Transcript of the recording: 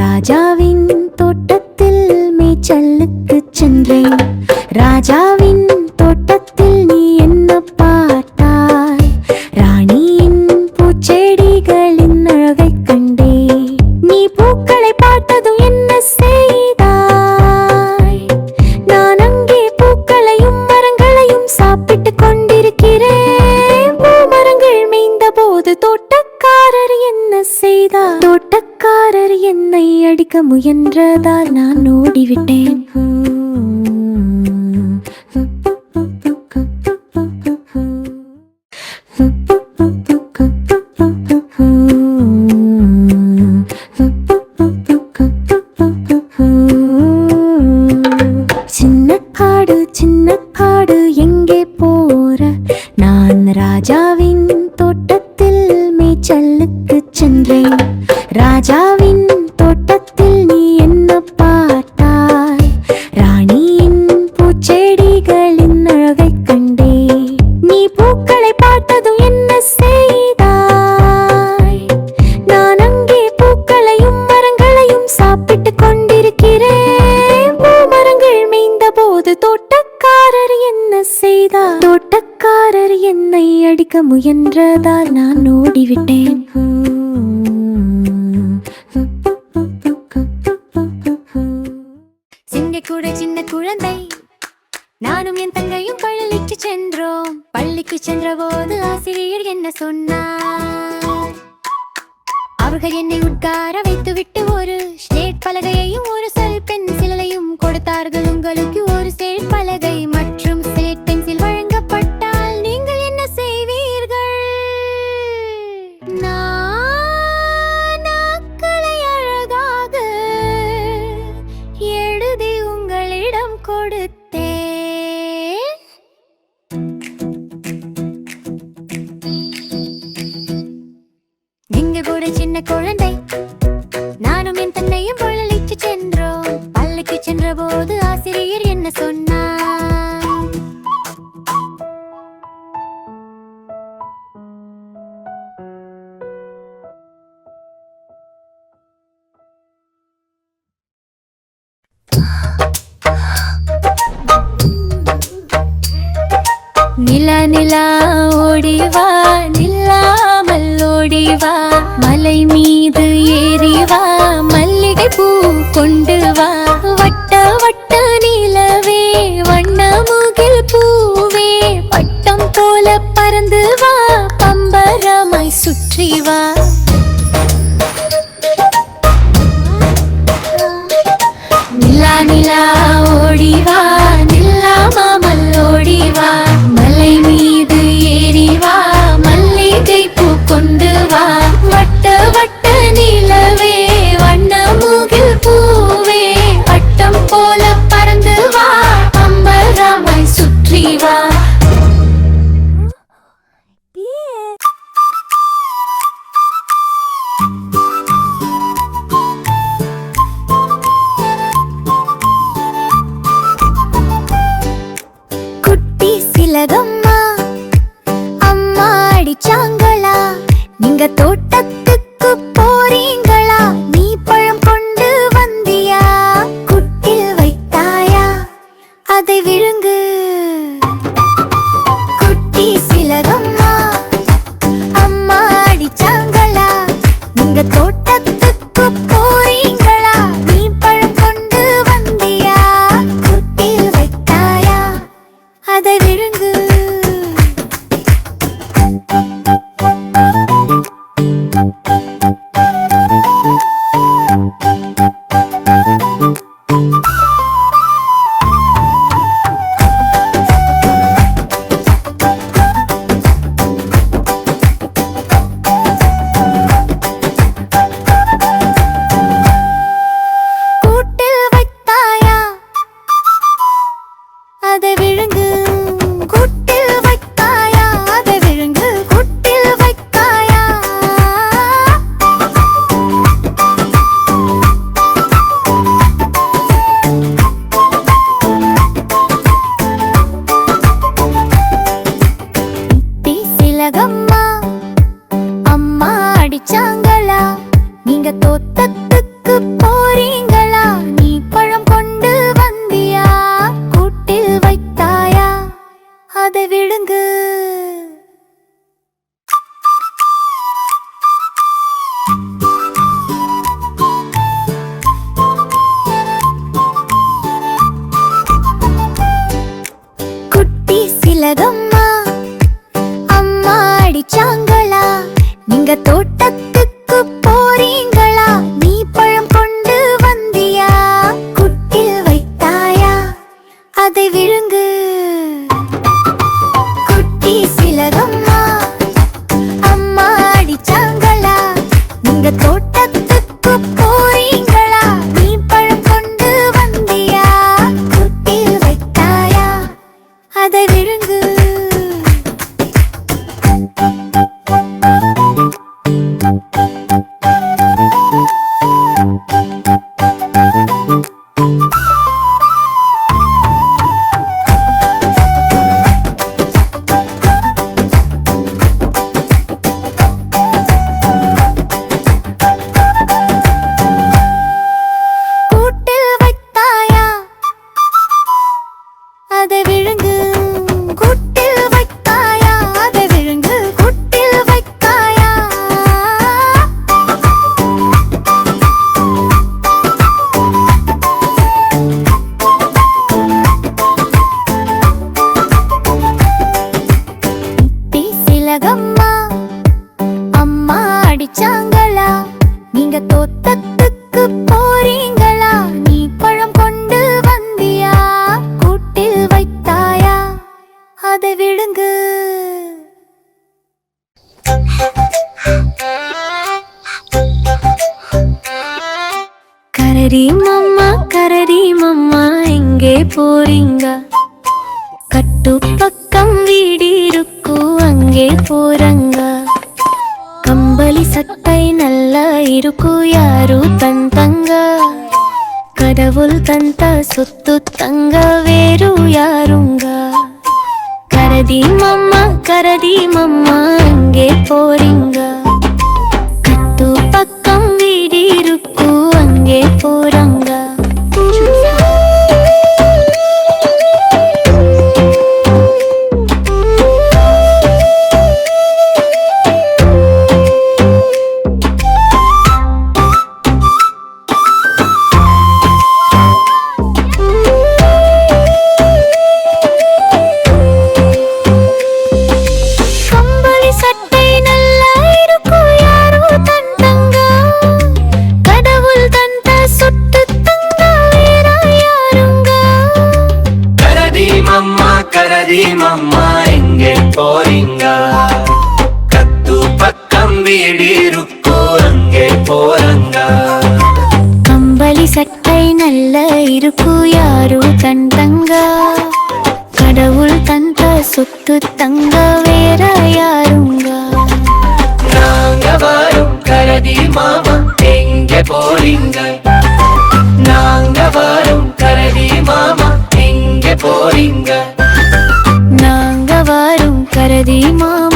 ராஜாவின் தோட்டத்தில் மேய்ச்சலுக்கு சென்றேன். ராஜாவின் தோட்டத்தில் நீ என்ன பார்த்தாய்? ராணியின் பூச்செடிகளின் அழகை கண்டே. நீ பூக்களை பார்த்ததும் என்ன செய்தாய்? நான் அங்கே பூக்களையும் மரங்களையும் சாப்பிட்டு கொண்டிருக்கிறேன். பூமரங்கள் மேய்ந்த போது தோட்டக்காரர் என்ன செய்தார்? தோட்டக்காரர் என்னை அடிக்க முயன்றதால் நான் ஓடிவிட்டேன். சின்ன காடு எங்கே போற? நான் ராஜாவின் தோட்டத்தில் மேய்ச்சலுக்கு சென்றேன். ராஜாவின் தோட்டத்தில் நீ என்ன பார்த்தாய்? ராணியின் பூச்செடிகளின் அழகை கண்டே. நீ பூக்களை பார்த்ததும் என்ன செய்தாய்? நான் அங்கே பூக்களையும் மரங்களையும் சாப்பிட்டு கொண்டிருக்கிறேன். பூமரங்கள் மேய்ந்த போது தோட்டக்காரர் என்ன செய்தார்? தோட்டக்காரர் என்னை அடிக்க முயன்றதால் நான் ஓடிவிட்டேன். சிங்கக்கூட சின்ன குழந்தை நானும் என் தங்கையும் பள்ளிக்கு சென்றோம். பள்ளிக்கு சென்ற போது ஆசிரியர் என்ன சொன்னார்? அவர்கள் என்னை உட்கார வைத்துவிட்டு ஒரு ஸ்லேட் பலகையையும் ஒரு செல் பென்சிலையும் கொடுத்தார்கள். உங்களுக்கு ஒரு ஸ்லேட் பலகை மற்றும் ஸ்லேட் பென்சில் வழங்கப்பட்டால் நீங்கள் என்ன செய்வீர்கள்? நாட்களை அழகாக எழுதி உங்களிடம் கொடுத்தேன். நீங்க கூட சின்ன குழந்தை நானும் என் தன்னையும் பள்ளிக்கு சென்றோம். பள்ளிக்கு சென்ற போது ஆசிரியர் என்ன சொன்னார்? நிலா நிலா ஓடிவா, நில்லாமல் ஓடிவா, மலை மீது ஏறிவா, மல்லிகை பூ கொண்டு வா. வட்ட வட்ட நிலவே, வண்ண முகில் பூவே, பட்டம் போல பறந்து வா, பம்பரமாய் சுற்றி வா. நிலா நிலா ஓடிவா, நில்லாமல் ஓடிவா, மலை மீது ஏறிவா, மல்லிகை பூ கொண்டு வா. வட்ட வட்ட நிலவே, வண்ண முகில் பூவே, பட்டம் போல பறந்து வா, பம்பரமாய் சுற்றி வா. குட்டி சிலகம்மா, அம்மா அடிச்சாங்களா? நீங்க தோட்டத்துக்கு போறீங்களா? நீ பழம் கொண்டு வந்தியா? குட்டில் வைத்தாயா? அதை விழுங்கு. குட்டி சிலகம்மா, அம்மா அடிச்சாங்களா? நீங்க தோட்டத்துக்கு போறீங்களா? நீ பழம் கொண்டு வந்தியா? குட்டில் வைத்தாயா? அதை விழுங்கு. கூட்டில் வைத்தாயா? அதை விழுங்கு. கூட்டில் வைத்தாயா? அதை விழுங்கு. கூட்டில் வைத்தாயா? குட்டி சிலகம்மா, அம்மா அடிச்சாங்களா? நீங்க தோட்டத்துக்கு போ கரடி மம்மா எங்கே போறீங்க? கட்டு பக்கம் வீடு இருக்கு அங்கே போறங்க. கம்பளி சட்டை நல்லா இருக்கு யாரு தந்தங்க? கடவுள் தந்த சொத்து தங்க வேறு யாருங்க? கரடி மம்மா எங்கே போறீங்க? கட்டு பக்கம் வீடு இருக்கு அங்கே போறங்க. கரடி மம்மா எங்கே போறீங்க? கத்து பக்கம் வீடு இருக்கு அங்கே போறங்க. கம்பளி சட்டை நல்ல இருக்கு யாரு தந்தங்க? கடவுள் தந்த சொத்து தங்க வேற யாருங்க? நாங்க வரும் கரடி மாமா எங்கே போறீங்க? நாங்க வரும் கரடி மாமா எங்கே போறீங்க? நாங்க வரும் கரடி மாமா